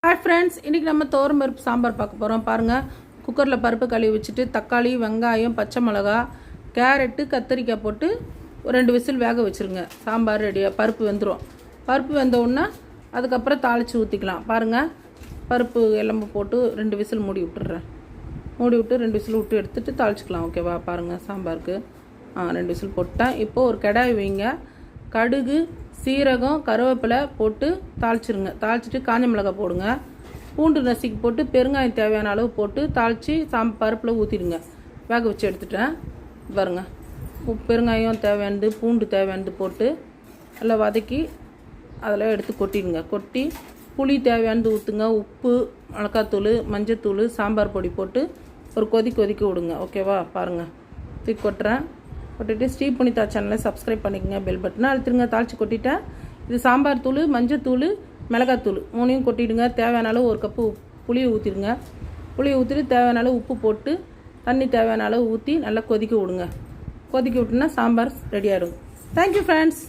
Hi friends, இன்றைக்கி நம்ம துவரம் பருப்பு சாம்பார் பார்க்க போகிறோம். பாருங்கள், குக்கரில் பருப்பு கழுவி வச்சுட்டு தக்காளி, வெங்காயம், பச்சை மிளகா, கேரட்டு, கத்திரிக்காய் போட்டு 2 விசில் வேக வச்சுருங்க. சாம்பார் ரெடியாக பருப்பு வெந்துடும். பருப்பு வெந்தவுடனே அதுக்கப்புறம் தாளித்து ஊற்றிக்கலாம். பாருங்கள், பருப்பு எலும்பு போட்டு 2 விசில் மூடி விட்டுறேன். மூடி விட்டு 2 விசில் விட்டு எடுத்துகிட்டு தாளிச்சிக்கலாம். ஓகேவா? பாருங்கள், சாம்பாருக்கு 2 விசில் போட்டேன். இப்போது ஒரு கடாய் வைங்க. கடுகு, சீரகம், கருவேப்பிலை போட்டு தாளிச்சிருங்க. தாளிச்சிட்டு காஞ்ச மிளகாய் போடுங்க. பூண்டு நசுக்கி போட்டு பெருங்காயம் தேவையான அளவு போட்டு தாளித்து பருப்பில் ஊற்றிடுங்க. வேக வச்சு எடுத்துட்டேன். பாருங்க, பெருங்காயம் தேவையானது, பூண்டு தேவையானது போட்டு நல்லா வதக்கி அதில் எடுத்து கொட்டிடுங்க. கொட்டி புளி தேவையானது ஊற்றுங்க. உப்பு, மிளகாத்தூள், மஞ்சத்தூள், சாம்பார் பொடி போட்டு ஒரு கொதிக்க விடுங்க. ஓகேவா? பாருங்கள், தூக்கி கொட்டுறேன். கொட்டிட்டு ஸ்ரீபுனிதா சேனலை சப்ஸ்கிரைப் பண்ணிக்கோங்க. பெல் பட்டனை அழுத்திடுங்க. தாளித்து கொட்டிட்டேன். இது சாம்பார் தூள், மஞ்சத்தூள், மிளகாத்தூள் 3 கொட்டிடுங்க. தேவையான அளவு 1 கப்பு புளியை ஊற்றிடுங்க. புளியை ஊற்றிட்டு தேவையான அளவு உப்பு போட்டு தண்ணி தேவையான அளவு ஊற்றி நல்லா கொதிக்க விடுங்க. கொதிக்க விட்டுனா சாம்பார் ரெடி ஆகிடும். Thank you friends.